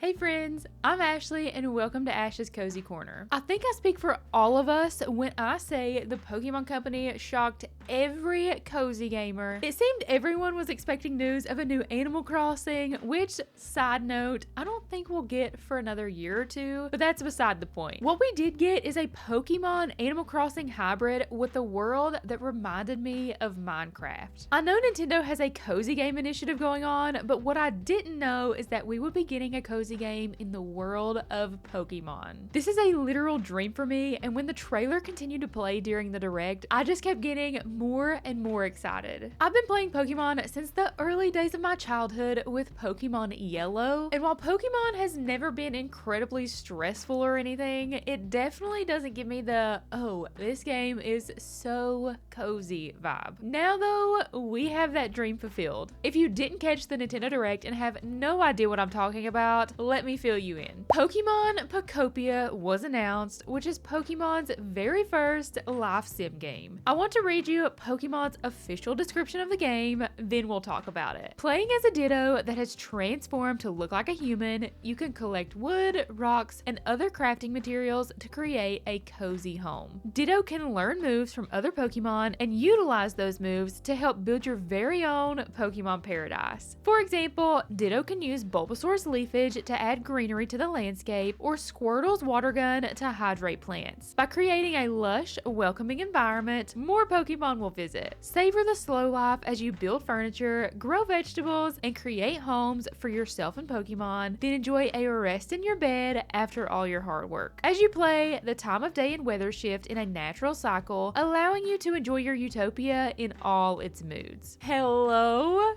Hey friends, I'm Ashley and welcome to Ash's Cozy Corner. I think I speak for all of us when I say the Pokemon Company shocked every cozy gamer. It seemed everyone was expecting news of a new Animal Crossing, which, side note, I don't think we'll get for another year or two, but that's beside the point. What we did get is a Pokemon Animal Crossing hybrid with a world that reminded me of Minecraft. I know Nintendo has a cozy game initiative going on, but what I didn't know is that we would be getting a cozy game in the world of Pokemon. This is a literal dream for me, and when the trailer continued to play during the direct, I just kept getting more and more excited. I've been playing Pokemon since the early days of my childhood with Pokemon Yellow, and while Pokemon has never been incredibly stressful or anything, it definitely doesn't give me the, oh, this game is so cozy vibe. Now though, we have that dream fulfilled. If you didn't catch the Nintendo Direct and have no idea what I'm talking about, let me fill you in. Pokemon Pokopia was announced, which is Pokemon's very first life sim game. I want to read you Pokemon's official description of the game, then we'll talk about it. Playing as a Ditto that has transformed to look like a human, you can collect wood, rocks, and other crafting materials to create a cozy home. Ditto can learn moves from other Pokemon and utilize those moves to help build your very own Pokemon paradise. For example, Ditto can use Bulbasaur's leafage to add greenery to the landscape, or Squirtle's water gun to hydrate plants. By creating a lush, welcoming environment, more Pokemon will visit. Savor the slow life as you build furniture, grow vegetables, and create homes for yourself and Pokemon, then enjoy a rest in your bed after all your hard work. As you play, the time of day and weather shift in a natural cycle, allowing you to enjoy your utopia in all its moods. Hello?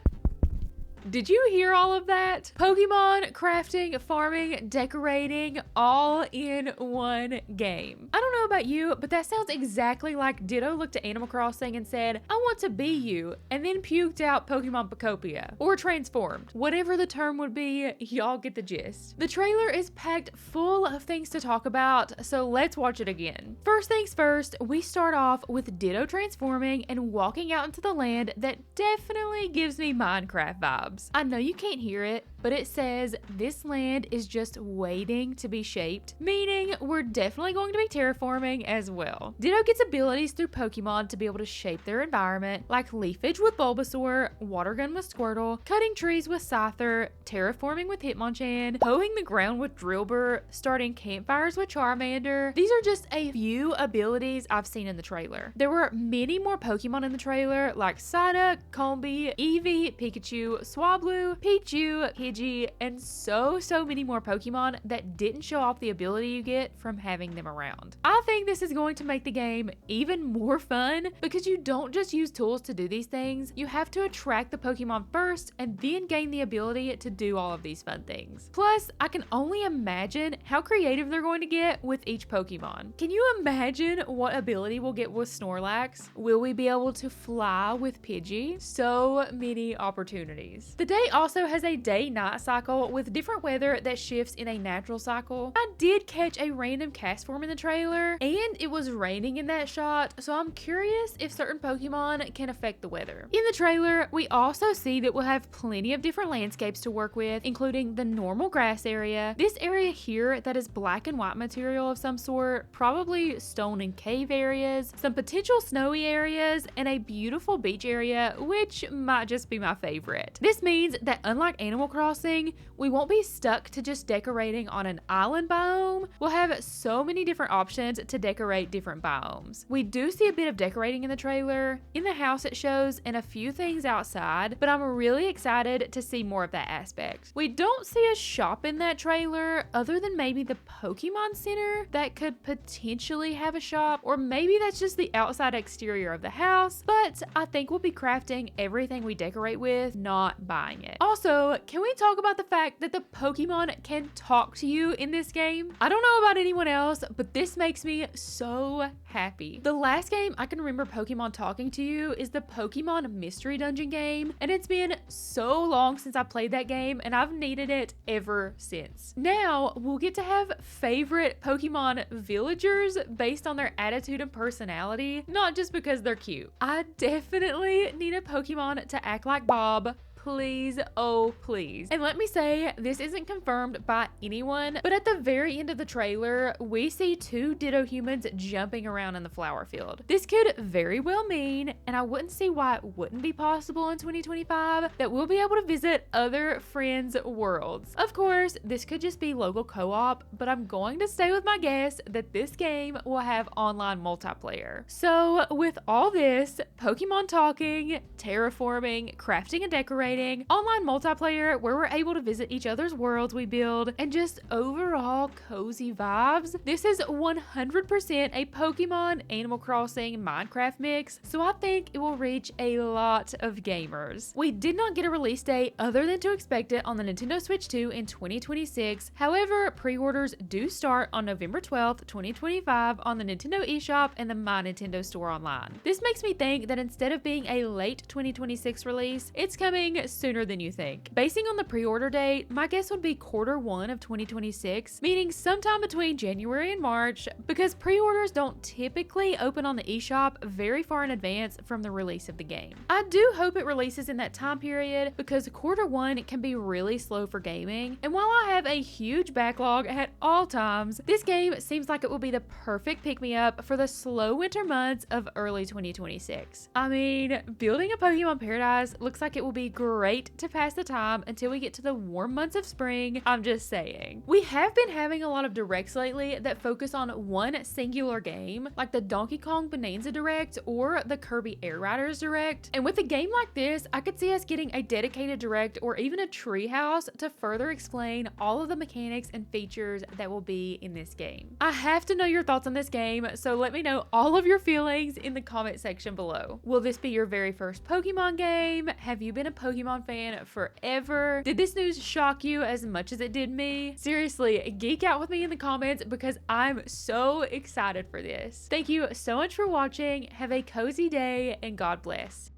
Did you hear all of that? Pokemon, crafting, farming, decorating, all in one game. I don't know about you, but that sounds exactly like Ditto looked at Animal Crossing and said, I want to be you, and then puked out Pokemon Pokopia. Or transformed. Whatever the term would be, y'all get the gist. The trailer is packed full of things to talk about, so let's watch it again. First things first, we start off with Ditto transforming and walking out into the land that definitely gives me Minecraft vibes. I know you can't hear it, but it says this land is just waiting to be shaped, meaning we're definitely going to be terraforming as well. Ditto gets abilities through Pokemon to be able to shape their environment, like leafage with Bulbasaur, water gun with Squirtle, cutting trees with Scyther, terraforming with Hitmonchan, hoeing the ground with Drillbur, starting campfires with Charmander. These are just a few abilities I've seen in the trailer. There were many more Pokemon in the trailer, like Psyduck, Combee, Eevee, Pikachu, Swablu, Pichu, Pidgey, and so many more Pokemon that didn't show off the ability you get from having them around. I think this is going to make the game even more fun because you don't just use tools to do these things, you have to attract the Pokemon first and then gain the ability to do all of these fun things. Plus, I can only imagine how creative they're going to get with each Pokemon. Can you imagine what ability we'll get with Snorlax? Will we be able to fly with Pidgey? So many opportunities. The day also has a day-night cycle with different weather that shifts in a natural cycle. I did catch a random cast form in the trailer, and it was raining in that shot, so I'm curious if certain Pokemon can affect the weather. In the trailer, we also see that we'll have plenty of different landscapes to work with, including the normal grass area, this area here that is black and white material of some sort, probably stone and cave areas, some potential snowy areas, and a beautiful beach area, which might just be my favorite. This means that unlike Animal Crossing, we won't be stuck to just decorating on an island biome. We'll have so many different options to decorate different biomes. We do see a bit of decorating in the trailer, in the house it shows, and a few things outside, but I'm really excited to see more of that aspect. We don't see a shop in that trailer other than maybe the Pokemon Center that could potentially have a shop, or maybe that's just the outside exterior of the house, but I think we'll be crafting everything we decorate with, not buying it. Also, can we talk about the fact that the Pokemon can talk to you in this game? I don't know about anyone else, but this makes me so happy. The last game I can remember Pokemon talking to you is the Pokemon Mystery Dungeon game, and it's been so long since I played that game, and I've needed it ever since. Now, we'll get to have favorite Pokemon villagers based on their attitude and personality, not just because they're cute. I definitely need a Pokemon to act like Bob, please, oh please. And let me say, this isn't confirmed by anyone, but at the very end of the trailer, we see 2 Ditto humans jumping around in the flower field. This could very well mean, and I wouldn't see why it wouldn't be possible in 2025, that we'll be able to visit other friends' worlds. Of course, this could just be local co-op, but I'm going to stay with my guess that this game will have online multiplayer. So with all this, Pokemon talking, terraforming, crafting and decorating, online multiplayer where we're able to visit each other's worlds we build, and just overall cozy vibes, this is 100% a Pokemon, Animal Crossing, Minecraft mix, so I think it will reach a lot of gamers. We did not get a release date other than to expect it on the Nintendo Switch 2 in 2026. However, pre-orders do start on November 12th, 2025 on the Nintendo eShop and the My Nintendo store online. This makes me think that instead of being a late 2026 release, it's coming sooner than you think. Basing on the pre-order date, my guess would be Q1 of 2026, meaning sometime between January and March, because pre-orders don't typically open on the eShop very far in advance from the release of the game. I do hope it releases in that time period because Q1 can be really slow for gaming, and while I have a huge backlog at all times, this game seems like it will be the perfect pick-me-up for the slow winter months of early 2026. I mean, building a Pokemon paradise looks like it will be great to pass the time until we get to the warm months of spring. I'm just saying. We have been having a lot of directs lately that focus on one singular game, like the Donkey Kong Bonanza Direct or the Kirby Air Riders Direct. And with a game like this, I could see us getting a dedicated direct or even a treehouse to further explain all of the mechanics and features that will be in this game. I have to know your thoughts on this game, so let me know all of your feelings in the comment section below. Will this be your very first Pokemon game? Have you been a Pokemon fan forever? Did this news shock you as much as it did me? Seriously, geek out with me in the comments because I'm so excited for this. Thank you so much for watching. Have a cozy day and God bless.